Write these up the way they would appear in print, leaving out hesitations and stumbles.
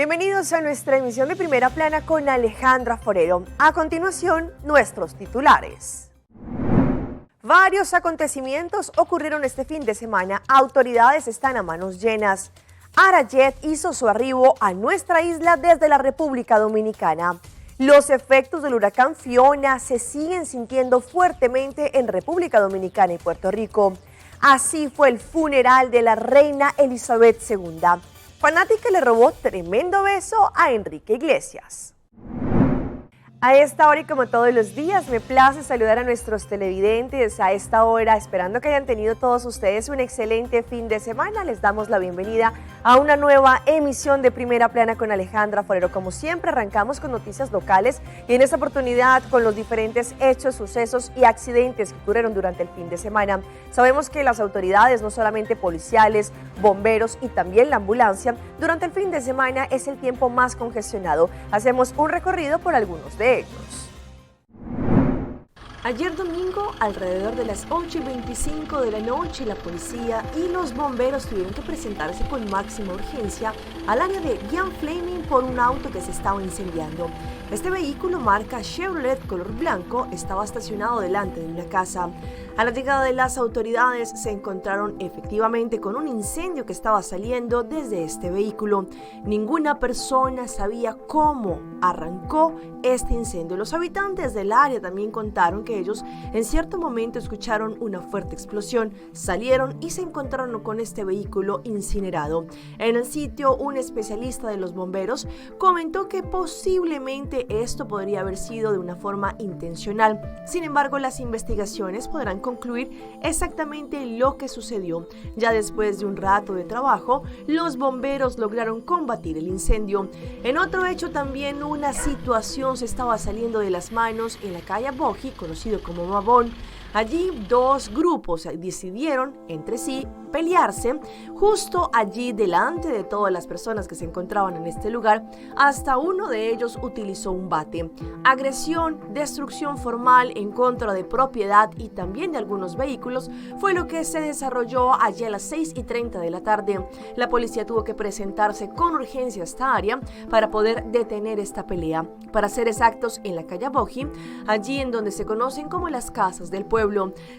Bienvenidos a nuestra emisión de Primera Plana con Alejandra Forero. A continuación, nuestros titulares. Varios acontecimientos ocurrieron este fin de semana. Autoridades están a manos llenas. Arayet hizo su arribo a nuestra isla desde la República Dominicana. Los efectos del huracán Fiona se siguen sintiendo fuertemente en República Dominicana y Puerto Rico. Así fue el funeral de la reina Elizabeth II. Fanática le robó tremendo beso a Enrique Iglesias. A esta hora y como todos los días, me place saludar a nuestros televidentes a esta hora, esperando que hayan tenido todos ustedes un excelente fin de semana. Les damos la bienvenida a una nueva emisión de Primera Plana con Alejandra Forero. Como siempre, arrancamos con noticias locales y en esta oportunidad con los diferentes hechos, sucesos y accidentes que ocurrieron durante el fin de semana. Sabemos que las autoridades, no solamente policiales, bomberos y también la ambulancia, durante el fin de semana es el tiempo más congestionado. Hacemos un recorrido por algunos de ellos. Ayer domingo, alrededor de las 8:25 de la noche, la policía y los bomberos tuvieron que presentarse con máxima urgencia al área de Gian Fleming por un auto que se estaba incendiando. Este vehículo marca Chevrolet color blanco estaba estacionado delante de una casa. A la llegada de las autoridades se encontraron efectivamente con un incendio que estaba saliendo desde este vehículo. Ninguna persona sabía cómo arrancó este incendio. Los habitantes del área también contaron que ellos en cierto momento escucharon una fuerte explosión, salieron y se encontraron con este vehículo incinerado. En el sitio, un especialista de los bomberos comentó que posiblemente esto podría haber sido de una forma intencional. Sin embargo, las investigaciones podrán concluir exactamente lo que sucedió. Ya después de un rato de trabajo, los bomberos lograron combatir el incendio. En otro hecho, también una situación se estaba saliendo de las manos en la calle Boji, conocido como Mabón. Allí dos grupos decidieron entre sí pelearse justo allí delante de todas las personas que se encontraban en este lugar. Hasta uno de ellos utilizó un bate. Agresión, destrucción formal en contra de propiedad y también de algunos vehículos fue lo que se desarrolló allí a las 6:30 de la tarde. La policía tuvo que presentarse con urgencia a esta área para poder detener esta pelea. Para ser exactos, en la calle Boji, allí en donde se conocen como las casas del pueblo.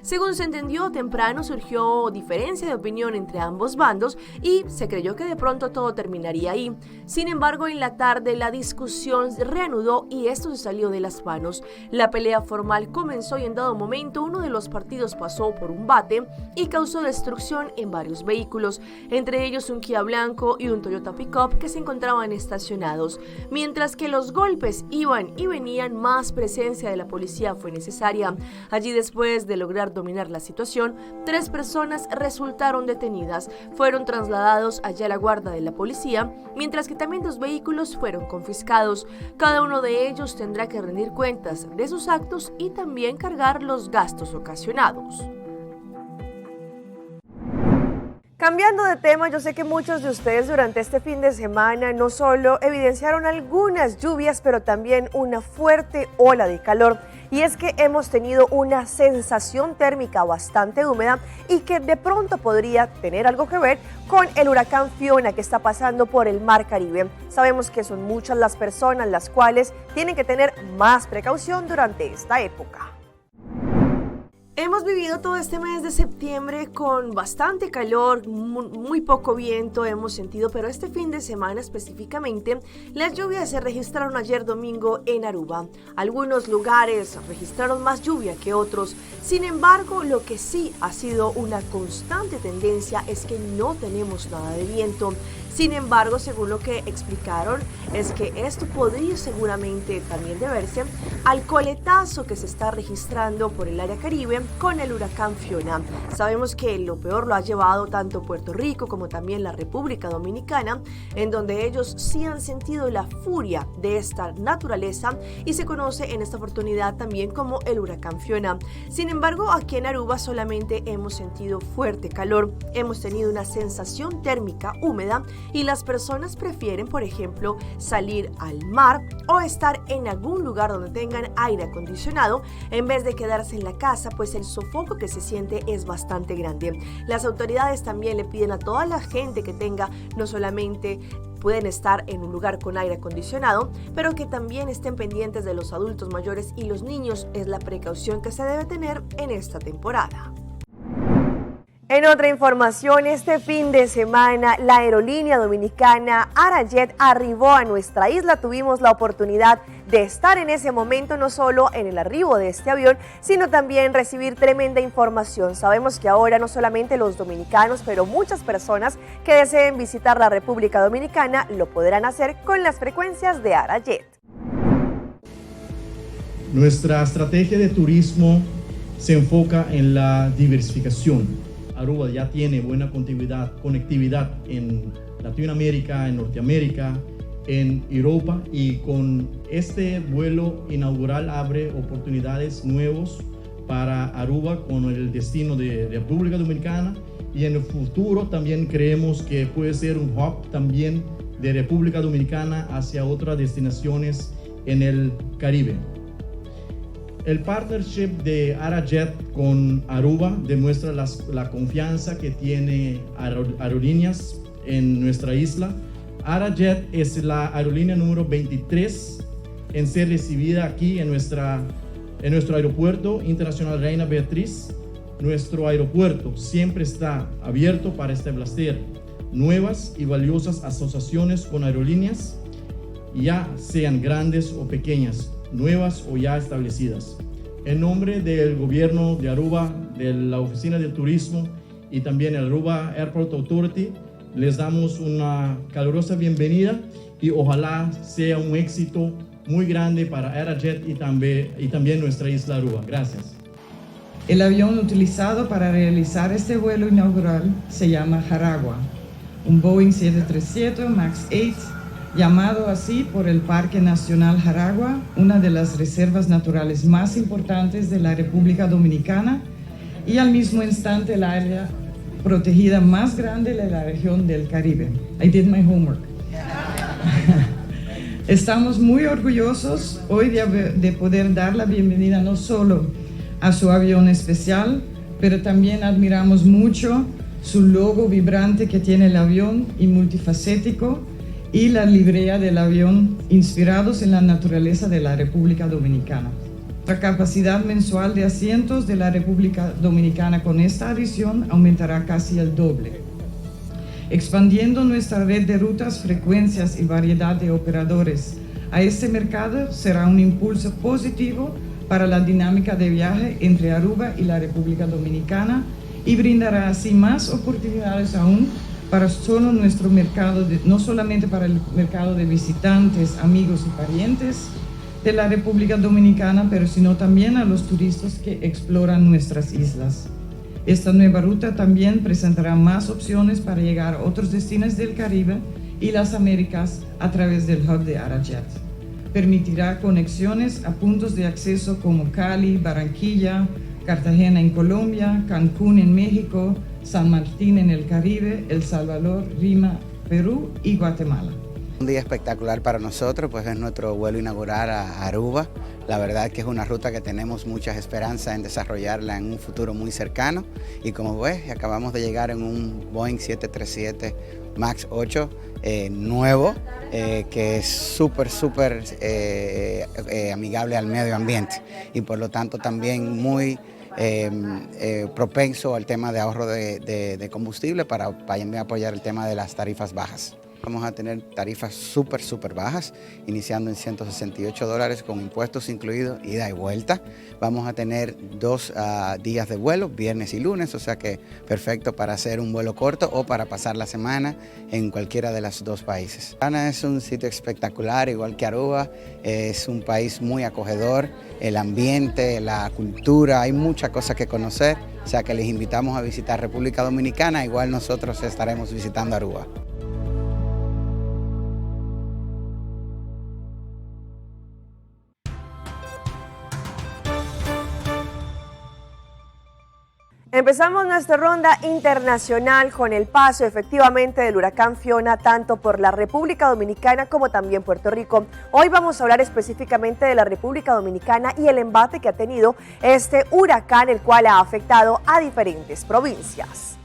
Según se entendió, temprano surgió diferencia de opinión entre ambos bandos y se creyó que de pronto todo terminaría ahí. Sin embargo, en la tarde la discusión se reanudó y esto se salió de las manos. La pelea formal comenzó y en dado momento uno de los partidos pasó por un bate y causó destrucción en varios vehículos, entre ellos un Kia blanco y un Toyota Pickup que se encontraban estacionados. Mientras que los golpes iban y venían, más presencia de la policía fue necesaria. Allí, después de lograr dominar la situación, 3 personas resultaron detenidas. Fueron trasladados allá a la guardia de la policía, mientras que también 2 vehículos fueron confiscados. Cada uno de ellos tendrá que rendir cuentas de sus actos y también cargar los gastos ocasionados. Cambiando de tema, yo sé que muchos de ustedes durante este fin de semana no solo evidenciaron algunas lluvias, pero también una fuerte ola de calor. Y es que hemos tenido una sensación térmica bastante húmeda y que de pronto podría tener algo que ver con el huracán Fiona que está pasando por el Mar Caribe. Sabemos que son muchas las personas las cuales tienen que tener más precaución durante esta época. Hemos vivido todo este mes de septiembre con bastante calor, muy poco viento hemos sentido, pero este fin de semana específicamente las lluvias se registraron ayer domingo en Aruba. Algunos lugares registraron más lluvia que otros. Sin embargo, lo que sí ha sido una constante tendencia es que no tenemos nada de viento. Sin embargo, según lo que explicaron, es que esto podría seguramente también deberse al coletazo que se está registrando por el área Caribe con el huracán Fiona. Sabemos que lo peor lo ha llevado tanto Puerto Rico como también la República Dominicana, en donde ellos sí han sentido la furia de esta naturaleza y se conoce en esta oportunidad también como el huracán Fiona. Sin embargo, aquí en Aruba solamente hemos sentido fuerte calor, hemos tenido una sensación térmica húmeda y las personas prefieren, por ejemplo, salir al mar o estar en algún lugar donde tengan aire acondicionado en vez de quedarse en la casa, pues el sofoco que se siente es bastante grande. Las autoridades también le piden a toda la gente que tenga no solamente pueden estar en un lugar con aire acondicionado, pero que también estén pendientes de los adultos mayores y los niños es la precaución que se debe tener en esta temporada. En otra información, este fin de semana la aerolínea dominicana Arajet arribó a nuestra isla. Tuvimos la oportunidad de estar en ese momento, no solo en el arribo de este avión, sino también recibir tremenda información. Sabemos que ahora no solamente los dominicanos, pero muchas personas que deseen visitar la República Dominicana lo podrán hacer con las frecuencias de Arajet. Nuestra estrategia de turismo se enfoca en la diversificación. Aruba ya tiene buena conectividad en Latinoamérica, en Norteamérica, en Europa, y con este vuelo inaugural abre oportunidades nuevas para Aruba con el destino de República Dominicana, y en el futuro también creemos que puede ser un hub también de República Dominicana hacia otras destinaciones en el Caribe. El partnership de Arajet con Aruba demuestra la confianza que tiene aerolíneas en nuestra isla. Arajet es la aerolínea número 23 en ser recibida aquí en nuestro aeropuerto internacional Reina Beatriz. Nuestro aeropuerto siempre está abierto para establecer nuevas y valiosas asociaciones con aerolíneas, ya sean grandes o pequeñas, nuevas o ya establecidas. En nombre del gobierno de Aruba, de la Oficina del Turismo y también el Aruba Airport Authority, les damos una calurosa bienvenida y ojalá sea un éxito muy grande para Arajet y también nuestra isla Aruba. Gracias. El avión utilizado para realizar este vuelo inaugural se llama Jaragua, un Boeing 737 MAX 8, llamado así por el Parque Nacional Jaragua, una de las reservas naturales más importantes de la República Dominicana y al mismo instante el área protegida más grande de la región del Caribe. I did my homework. Estamos muy orgullosos hoy de poder dar la bienvenida no solo a su avión especial, pero también admiramos mucho su logo vibrante que tiene el avión y multifacético, y la librea del avión, inspirados en la naturaleza de la República Dominicana. La capacidad mensual de asientos de la República Dominicana con esta adición aumentará casi el doble. Expandiendo nuestra red de rutas, frecuencias y variedad de operadores a este mercado será un impulso positivo para la dinámica de viaje entre Aruba y la República Dominicana y brindará así más oportunidades aún para solo nuestro mercado, no solamente para el mercado de visitantes, amigos y parientes de la República Dominicana, pero sino también a los turistas que exploran nuestras islas. Esta nueva ruta también presentará más opciones para llegar a otros destinos del Caribe y las Américas a través del hub de Arajet. Permitirá conexiones a puntos de acceso como Cali, Barranquilla, Cartagena en Colombia, Cancún en México, San Martín en el Caribe, El Salvador, Lima, Perú y Guatemala. Un día espectacular para nosotros, pues es nuestro vuelo inaugural a Aruba. La verdad que es una ruta que tenemos muchas esperanzas en desarrollarla en un futuro muy cercano. Y como ves, acabamos de llegar en un Boeing 737 MAX 8 nuevo, que es súper amigable al medio ambiente y por lo tanto también muy propenso al tema de ahorro de combustible para apoyar el tema de las tarifas bajas. Vamos a tener tarifas súper bajas, iniciando en $168 con impuestos incluidos, ida y vuelta. Vamos a tener 2 días de vuelo, viernes y lunes, o sea que perfecto para hacer un vuelo corto o para pasar la semana en cualquiera de los dos países. Ghana es un sitio espectacular, igual que Aruba, es un país muy acogedor, el ambiente, la cultura, hay muchas cosas que conocer, o sea que les invitamos a visitar República Dominicana, igual nosotros estaremos visitando Aruba. Empezamos nuestra ronda internacional con el paso efectivamente del huracán Fiona tanto por la República Dominicana como también Puerto Rico. Hoy vamos a hablar específicamente de la República Dominicana y el embate que ha tenido este huracán, el cual ha afectado a diferentes provincias.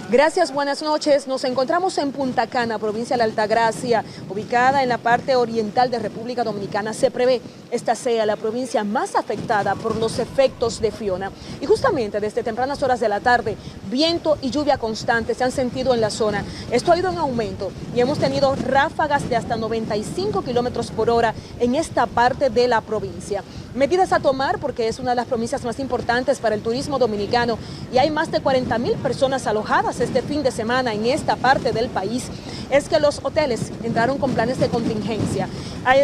Gracias, buenas noches. Nos encontramos en Punta Cana, provincia de la Altagracia, ubicada en la parte oriental de República Dominicana. Se prevé esta sea la provincia más afectada por los efectos de Fiona. Y justamente desde tempranas horas de la tarde, viento y lluvia constante se han sentido en la zona. Esto ha ido en aumento y hemos tenido ráfagas de hasta 95 kilómetros por hora en esta parte de la provincia. Medidas a tomar porque es una de las provincias más importantes para el turismo dominicano y hay más de 40.000 personas alojadas este fin de semana en esta parte del país. Es que los hoteles entraron con planes de contingencia.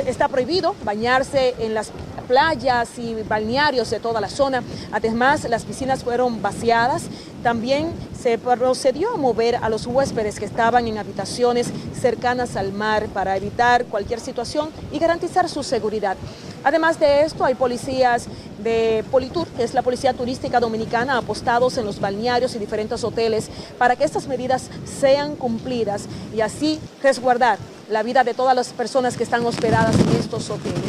Está prohibido bañarse en las playas y balnearios de toda la zona. Además, las piscinas fueron vaciadas. También se procedió a mover a los huéspedes que estaban en habitaciones cercanas al mar para evitar cualquier situación y garantizar su seguridad. Además de esto, hay policías de Politur, que es la Policía Turística Dominicana, apostados en los balnearios y diferentes hoteles para que estas medidas sean cumplidas y así resguardar la vida de todas las personas que están hospedadas en estos hoteles.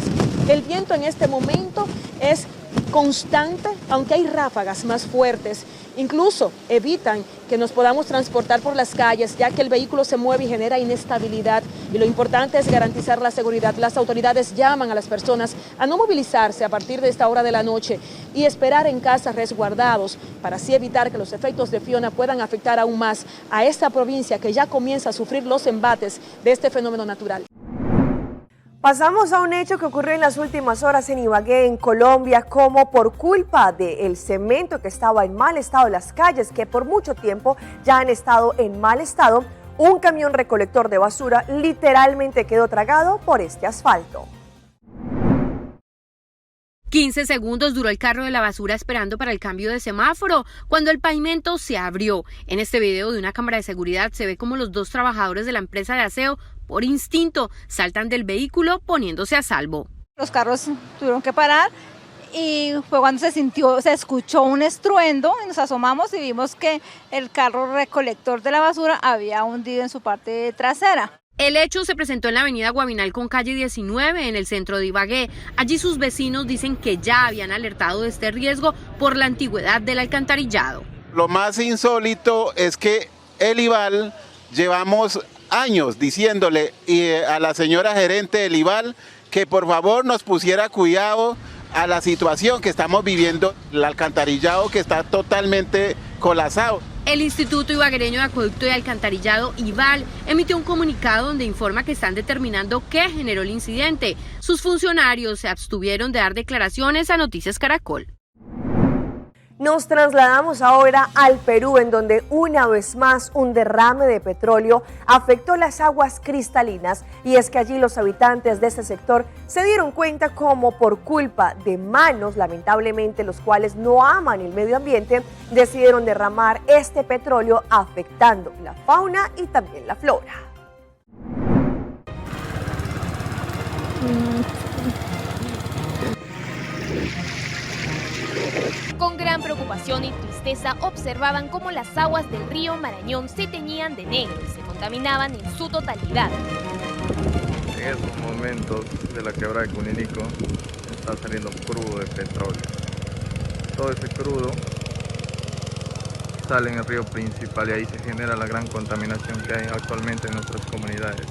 El viento en este momento es constante, aunque hay ráfagas más fuertes. Incluso evitan que nos podamos transportar por las calles, ya que el vehículo se mueve y genera inestabilidad. Y lo importante es garantizar la seguridad. Las autoridades llaman a las personas a no movilizarse a partir de esta hora de la noche y esperar en casa resguardados para así evitar que los efectos de Fiona puedan afectar aún más a esta provincia que ya comienza a sufrir los embates de este fenómeno natural. Pasamos a un hecho que ocurrió en las últimas horas en Ibagué, en Colombia, como por culpa del cemento que estaba en mal estado, las calles que por mucho tiempo ya han estado en mal estado, un camión recolector de basura literalmente quedó tragado por este asfalto. 15 segundos duró el carro de la basura esperando para el cambio de semáforo, cuando el pavimento se abrió. En este video de una cámara de seguridad se ve como los dos trabajadores de la empresa de aseo, por instinto, saltan del vehículo poniéndose a salvo. Los carros tuvieron que parar y fue cuando se escuchó un estruendo y nos asomamos y vimos que el carro recolector de la basura había hundido en su parte trasera. El hecho se presentó en la avenida Guavinal con calle 19 en el centro de Ibagué. Allí sus vecinos dicen que ya habían alertado de este riesgo por la antigüedad del alcantarillado. Lo más insólito es que el IVAL llevamos años diciéndole a la señora gerente del IVAL que por favor nos pusiera cuidado a la situación que estamos viviendo, el alcantarillado que está totalmente colapsado. El Instituto Ibaguereño de Acueducto y Alcantarillado, IVAL, emitió un comunicado donde informa que están determinando qué generó el incidente. Sus funcionarios se abstuvieron de dar declaraciones a Noticias Caracol. Nos trasladamos ahora al Perú, en donde una vez más un derrame de petróleo afectó las aguas cristalinas, y es que allí los habitantes de este sector se dieron cuenta cómo por culpa de manos, lamentablemente los cuales no aman el medio ambiente, decidieron derramar este petróleo afectando la fauna y también la flora. Con gran preocupación y tristeza observaban cómo las aguas del río Marañón se teñían de negro y se contaminaban en su totalidad. En estos momentos de la quebrada de Cuninico está saliendo crudo de petróleo. Todo ese crudo sale en el río principal y ahí se genera la gran contaminación que hay actualmente en nuestras comunidades.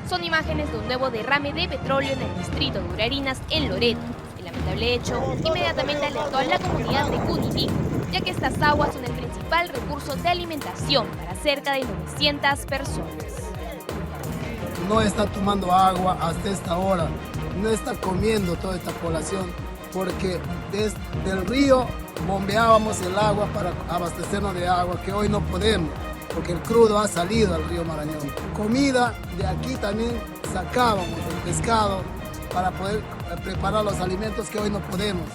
Son imágenes de un nuevo derrame de petróleo en el distrito de Urarinas, en Loreto. El lamentable hecho inmediatamente alertó a la comunidad de Cuninico, ya que estas aguas son el principal recurso de alimentación para cerca de 900 personas. No está tomando agua hasta esta hora, no está comiendo toda esta población, porque desde el río bombeábamos el agua para abastecernos de agua, que hoy no podemos, porque el crudo ha salido al río Marañón. Comida, de aquí también sacábamos el pescado para poder preparar los alimentos que hoy no podemos.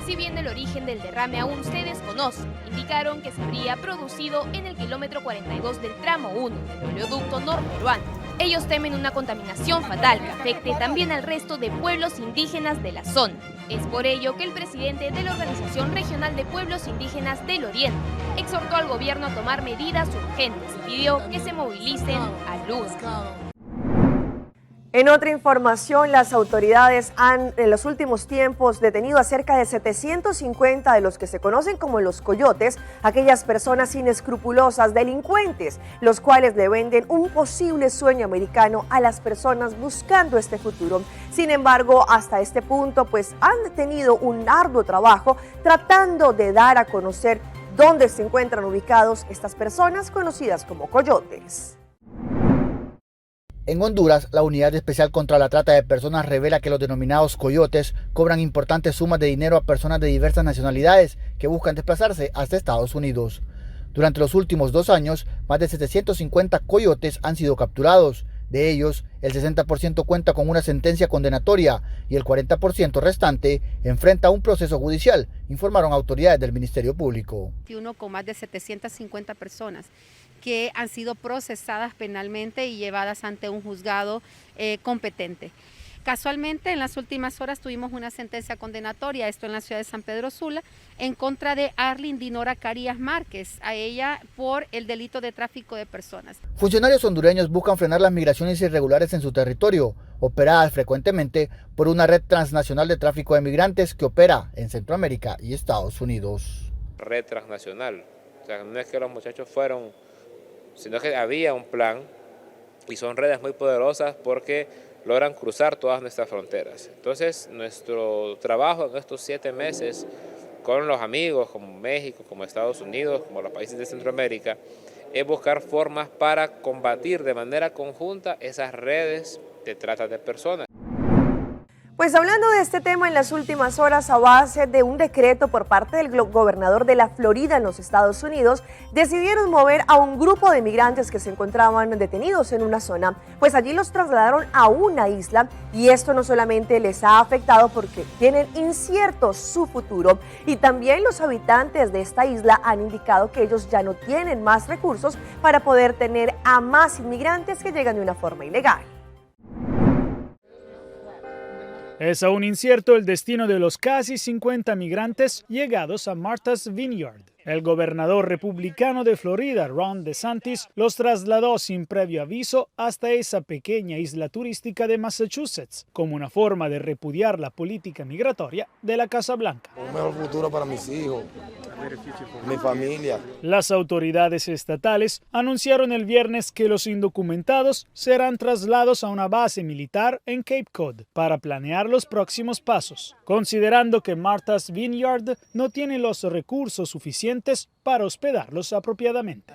Si bien el origen del derrame aún se desconoce, indicaron que se habría producido en el kilómetro 42 del tramo 1 del oleoducto norperuano. Ellos temen una contaminación fatal que afecte también al resto de pueblos indígenas de la zona. Es por ello que el presidente de la Organización Regional de Pueblos Indígenas del Oriente exhortó al gobierno a tomar medidas urgentes y pidió que se movilicen al lugar. En otra información, las autoridades han en los últimos tiempos detenido a cerca de 750 de los que se conocen como los coyotes, aquellas personas inescrupulosas, delincuentes, los cuales le venden un posible sueño americano a las personas buscando este futuro. Sin embargo, hasta este punto, pues han tenido un arduo trabajo tratando de dar a conocer dónde se encuentran ubicados estas personas conocidas como coyotes. En Honduras, la Unidad Especial contra la Trata de Personas revela que los denominados coyotes cobran importantes sumas de dinero a personas de diversas nacionalidades que buscan desplazarse hasta Estados Unidos. Durante los últimos 2 años, más de 750 coyotes han sido capturados. De ellos, el 60% cuenta con una sentencia condenatoria y el 40% restante enfrenta un proceso judicial, informaron autoridades del Ministerio Público. Con más de 750 personas que han sido procesadas penalmente y llevadas ante un juzgado competente. Casualmente, en las últimas horas tuvimos una sentencia condenatoria, esto en la ciudad de San Pedro Sula, en contra de Arlyn Dinora Carías Márquez, a ella por el delito de tráfico de personas. Funcionarios hondureños buscan frenar las migraciones irregulares en su territorio, operadas frecuentemente por una red transnacional de tráfico de migrantes que opera en Centroamérica y Estados Unidos. Red transnacional, o sea, no es que los muchachos fueron, sino que había un plan y son redes muy poderosas porque logran cruzar todas nuestras fronteras. Entonces, nuestro trabajo en estos 7 meses con los amigos como México, como Estados Unidos, como los países de Centroamérica, es buscar formas para combatir de manera conjunta esas redes de trata de personas. Pues hablando de este tema en las últimas horas, a base de un decreto por parte del gobernador de la Florida en los Estados Unidos, decidieron mover a un grupo de migrantes que se encontraban detenidos en una zona, pues allí los trasladaron a una isla y esto no solamente les ha afectado porque tienen incierto su futuro y también los habitantes de esta isla han indicado que ellos ya no tienen más recursos para poder tener a más inmigrantes que llegan de una forma ilegal. Es aún incierto el destino de los casi 50 migrantes llegados a Martha's Vineyard. El gobernador republicano de Florida, Ron DeSantis, los trasladó sin previo aviso hasta esa pequeña isla turística de Massachusetts, como una forma de repudiar la política migratoria de la Casa Blanca. Un mejor futuro para mis hijos, mi familia. Las autoridades estatales anunciaron el viernes que los indocumentados serán trasladados a una base militar en Cape Cod para planear los próximos pasos, considerando que Martha's Vineyard no tiene los recursos suficientes para hospedarlos apropiadamente.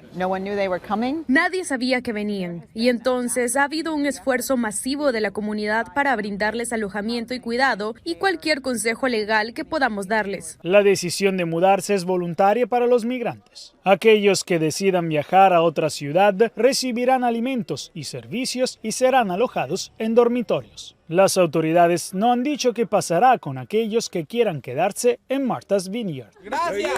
Nadie sabía que venían, y entonces ha habido un esfuerzo masivo de la comunidad para brindarles alojamiento y cuidado y cualquier consejo legal que podamos darles. La decisión de mudarse es voluntaria para los migrantes. Aquellos que decidan viajar a otra ciudad recibirán alimentos y servicios y serán alojados en dormitorios. Las autoridades no han dicho qué pasará con aquellos que quieran quedarse en Martha's Vineyard. Gracias.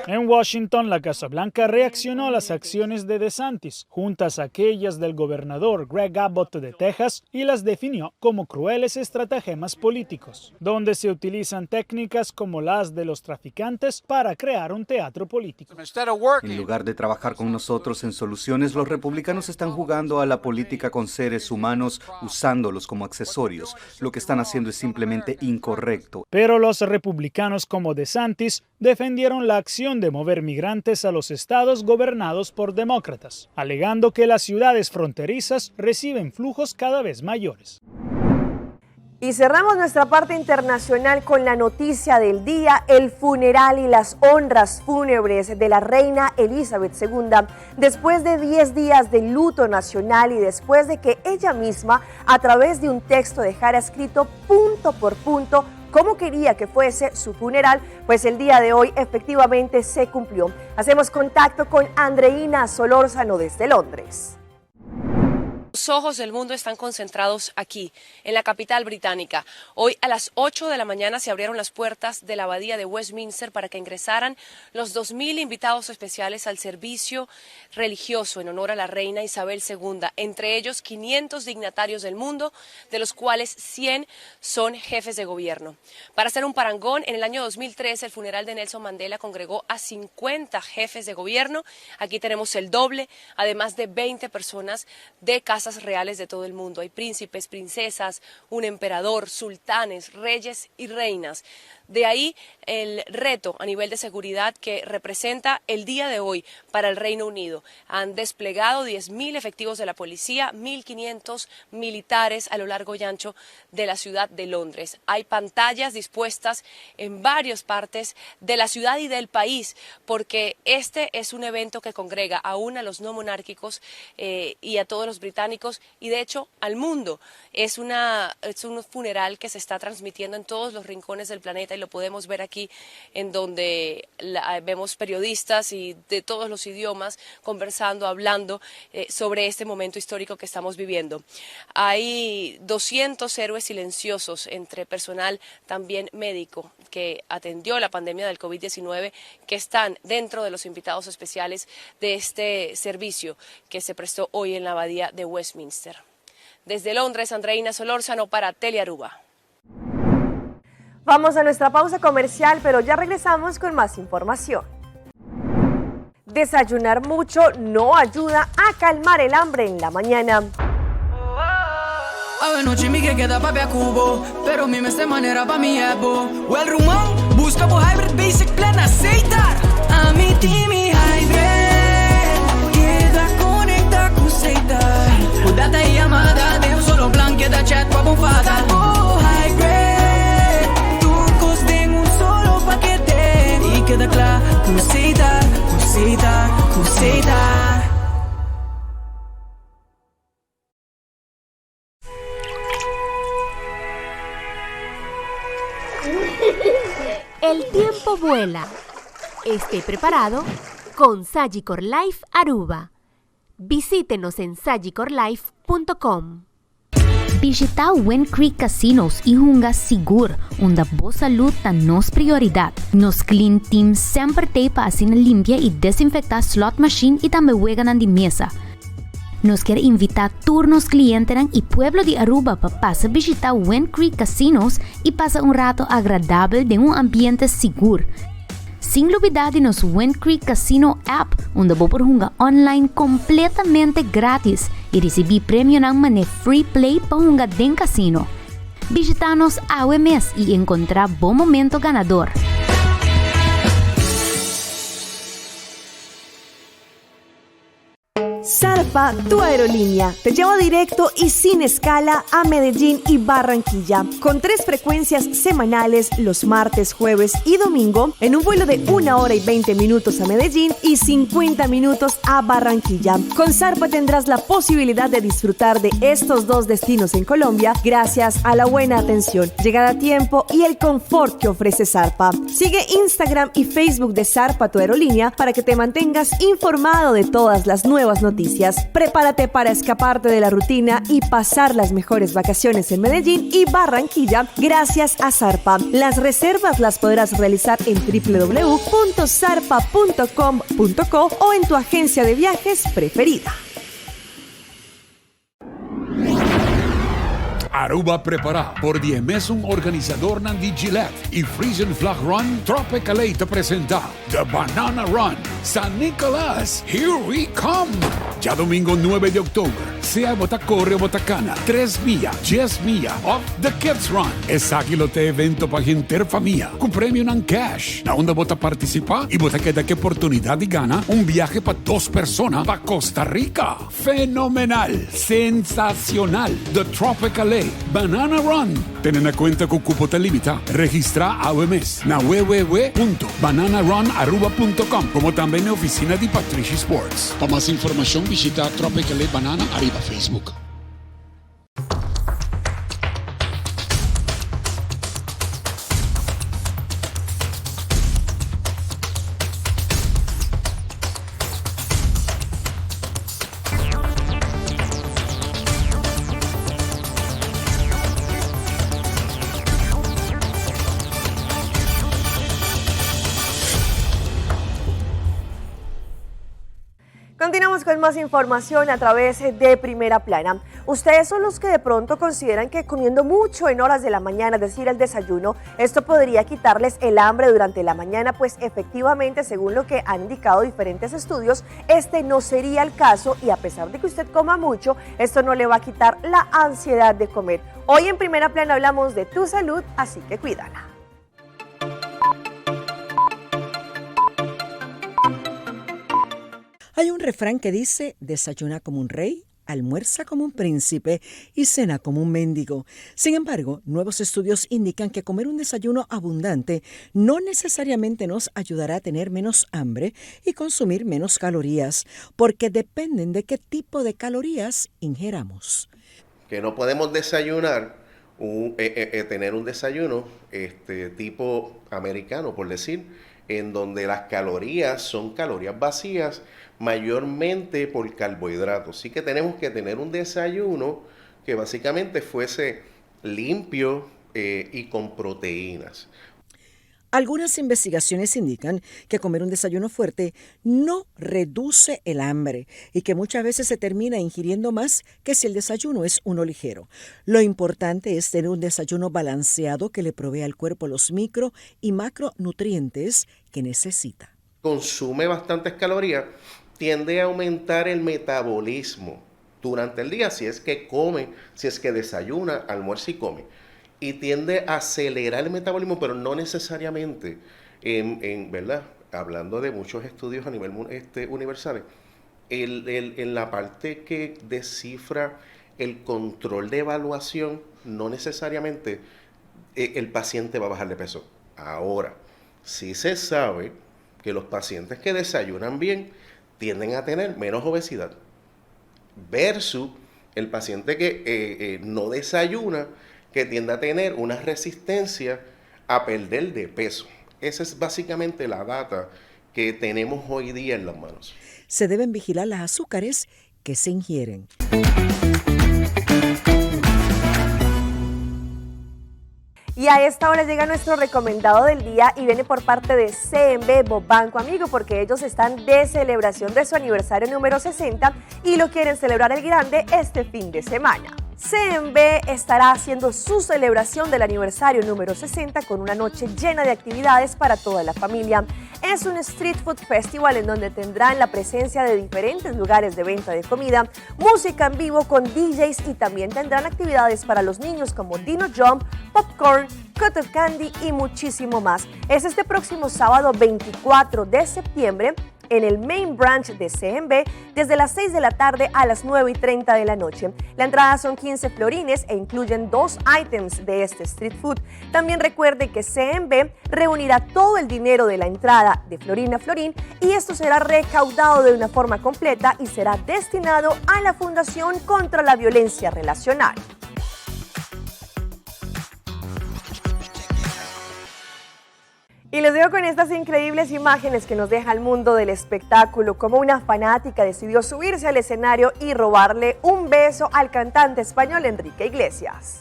En Washington, la Casa Blanca reaccionó a las acciones de DeSantis, juntas a aquellas del gobernador Greg Abbott de Texas, y las definió como crueles estratagemas políticos, donde se utilizan técnicas como las de los traficantes para crear un teatro político. En lugar de trabajar con nosotros en soluciones, los republicanos están jugando a la política con seres humanos, usándolos como accesorios. Lo que están haciendo es simplemente incorrecto. Pero los republicanos como DeSantis defendieron la acción de mover migrantes a los estados gobernados por demócratas, alegando que las ciudades fronterizas reciben flujos cada vez mayores. Y cerramos nuestra parte internacional con la noticia del día, el funeral y las honras fúnebres de la reina Elizabeth II, después de 10 días de luto nacional y después de que ella misma, a través de un texto, dejara escrito punto por punto cómo quería que fuese su funeral, pues el día de hoy efectivamente se cumplió. Hacemos contacto con Andreina Solórzano desde Londres. Los ojos del mundo están concentrados aquí, en la capital británica. Hoy a las 8 de la mañana se abrieron las puertas de la abadía de Westminster para que ingresaran los 2.000 invitados especiales al servicio religioso en honor a la reina Isabel II, entre ellos 500 dignatarios del mundo, de los cuales 100 son jefes de gobierno. Para hacer un parangón, en el año 2003 el funeral de Nelson Mandela congregó a 50 jefes de gobierno. Aquí tenemos el doble, además de 20 personas de Casa casas reales de todo el mundo. Hay príncipes, princesas, un emperador, sultanes, reyes y reinas. De ahí el reto a nivel de seguridad que representa el día de hoy para el Reino Unido. Han desplegado 10.000 efectivos de la policía, 1.500 militares a lo largo y ancho de la ciudad de Londres. Hay pantallas dispuestas en varias partes de la ciudad y del país, porque este es un evento que congrega aún a los no monárquicos y a todos los británicos y de hecho al mundo. Es un funeral que se está transmitiendo en todos los rincones del planeta y lo podemos ver aquí en donde vemos periodistas y de todos los idiomas conversando, hablando sobre este momento histórico que estamos viviendo. Hay 200 héroes silenciosos entre personal también médico que atendió la pandemia del COVID-19 que están dentro de los invitados especiales de este servicio que se prestó hoy en la abadía de Westminster. Desde Londres, Andreina Solórzano para Telearuba. Vamos a nuestra pausa comercial, pero ya regresamos con más información. Desayunar mucho no ayuda a calmar el hambre en la mañana. Noche mi que queda papi a cubo, pero mi esta manera pa' mi ebo. O el rumón, busca por hybrid basic plan aceitar. A mi team y hybrid, queda conecta con aceitar. O data y llamada de un solo plan, queda chat pa' bufada. Oh hybrid, tu coste en un solo paquete. Y queda claro, con aceitar, con aceitar, con aceitar. El tiempo vuela. Esté preparado con Sagicor Life Aruba. Visítenos en sagicorlife.com. Visita Wind Creek Casinos e Hunga Sigur, onde a boa saúde é nossa prioridade. Nos clean team sempre tem para assina limpia e desinfectar slot machine e também juega na mesa. Nos quer invitar turnos clientes e pueblo de Aruba para pasar a visitar Wind Creek Casinos e passar rato agradável em ambiente seguro. Sem olvidar de nos Wind Creek Casino app, onde você pode jogar online completamente grátis e receber prêmio na maneira free play para jogar dentro do casino. Visita-nos ao mês e encontrar bom momento ganador. Zarpa, tu aerolínea, te lleva directo y sin escala a Medellín y Barranquilla, con 3 frecuencias semanales los martes, jueves y domingo, en un vuelo de 1 hora y 20 minutos a Medellín y 50 minutos a Barranquilla. Con Zarpa tendrás la posibilidad de disfrutar de estos 2 destinos en Colombia gracias a la buena atención, llegada a tiempo y el confort que ofrece Zarpa. Sigue Instagram y Facebook de Zarpa, tu aerolínea, para que te mantengas informado de todas las nuevas noticias. Prepárate para escaparte de la rutina y pasar las mejores vacaciones en Medellín y Barranquilla gracias a Zarpa. Las reservas las podrás realizar en www.zarpa.com.co o en tu agencia de viajes preferida. Aruba prepara por 10 meses un organizador Nandi Gillette y Frisian Flag Run Tropicale te presenta The Banana Run San Nicolás, here we come. Ya domingo 9 de octubre, sea Botacorre o Botacana, 3 millas, 10 millas of The Kids Run. Es águilote evento para gente familia, con premio en cash. La onda bota participa y bota queda que oportunidad y gana un viaje para 2 personas para Costa Rica. Fenomenal, sensacional. The Tropicale Banana Run. Ten en cuenta que cupo te limita. Registra a mes na www.bananarunaruba.com, como también en oficina de Patricia Sports. Para más información visita Tropicale Banana arriba Facebook. Continuamos con más información a través de Primera Plana. Ustedes son los que de pronto consideran que comiendo mucho en horas de la mañana, es decir, el desayuno, esto podría quitarles el hambre durante la mañana, pues efectivamente, según lo que han indicado diferentes estudios, este no sería el caso y a pesar de que usted coma mucho, esto no le va a quitar la ansiedad de comer. Hoy en Primera Plana hablamos de tu salud, así que cuídala. Hay un refrán que dice, desayuna como un rey, almuerza como un príncipe y cena como un mendigo. Sin embargo, nuevos estudios indican que comer un desayuno abundante no necesariamente nos ayudará a tener menos hambre y consumir menos calorías, porque dependen de qué tipo de calorías ingeramos. Que no podemos desayunar, tener un desayuno tipo americano, por decir, en donde las calorías son calorías vacías, mayormente por carbohidratos. Así que tenemos que tener un desayuno que básicamente fuese limpio y con proteínas. Algunas investigaciones indican que comer un desayuno fuerte no reduce el hambre y que muchas veces se termina ingiriendo más que si el desayuno es uno ligero. Lo importante es tener un desayuno balanceado que le provea al cuerpo los micro y macronutrientes que necesita. Consume bastantes calorías, tiende a aumentar el metabolismo durante el día, si es que come, si es que desayuna, almuerza y come. Y tiende a acelerar el metabolismo, pero no necesariamente, ¿verdad? Hablando de muchos estudios a nivel universal, en la parte que descifra el control de evaluación, no necesariamente el paciente va a bajar de peso. Ahora, sí se sabe que los pacientes que desayunan bien tienden a tener menos obesidad, versus el paciente que no desayuna, que tiende a tener una resistencia a perder de peso. Esa es básicamente la data que tenemos hoy día en las manos. Se deben vigilar los azúcares que se ingieren. Y a esta hora llega nuestro recomendado del día y viene por parte de CMB Bobanco Amigo, porque ellos están de celebración de su aniversario número 60 y lo quieren celebrar el grande este fin de semana. CMB estará haciendo su celebración del aniversario número 60 con una noche llena de actividades para toda la familia. Es un Street Food Festival en donde tendrán la presencia de diferentes lugares de venta de comida, música en vivo con DJs y también tendrán actividades para los niños como Dino Jump, Popcorn, Cotton Candy y muchísimo más. Es este próximo sábado 24 de septiembre en el Main Branch de CMB desde las 6 de la tarde a las 9:30 de la noche. La entrada son 15 florines e incluyen 2 items de este street food. También recuerde que CMB reunirá todo el dinero de la entrada de florín a florín y esto será recaudado de una forma completa y será destinado a la Fundación contra la Violencia Relacional. Y les dejo con estas increíbles imágenes que nos deja el mundo del espectáculo, como una fanática decidió subirse al escenario y robarle un beso al cantante español Enrique Iglesias.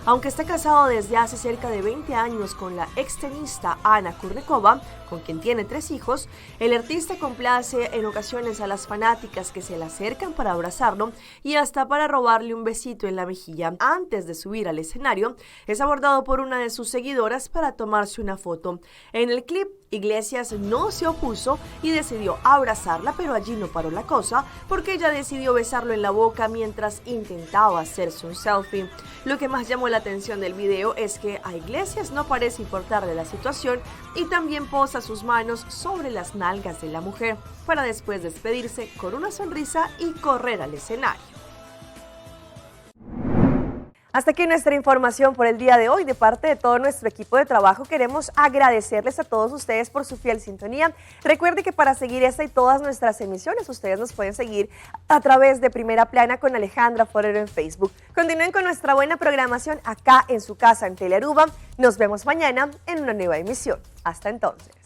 Aunque está casado desde hace cerca de 20 años con la extenista Ana Kurnikova, con quien tiene 3 hijos, el artista complace en ocasiones a las fanáticas que se le acercan para abrazarlo y hasta para robarle un besito en la mejilla. Antes de subir al escenario, es abordado por una de sus seguidoras para tomarse una foto. En el clip, Iglesias no se opuso y decidió abrazarla, pero allí no paró la cosa porque ella decidió besarlo en la boca mientras intentaba hacerse un selfie. Lo que más llamó la atención del video es que a Iglesias no parece importarle la situación y también posa sus manos sobre las nalgas de la mujer para después despedirse con una sonrisa y correr al escenario. Hasta aquí nuestra información por el día de hoy. De parte de todo nuestro equipo de trabajo queremos agradecerles a todos ustedes por su fiel sintonía. Recuerde que para seguir esta y todas nuestras emisiones ustedes nos pueden seguir a través de Primera Plana con Alejandra Forero en Facebook. Continúen con nuestra buena programación acá en su casa en Telearuba. Nos vemos mañana en una nueva emisión. Hasta entonces.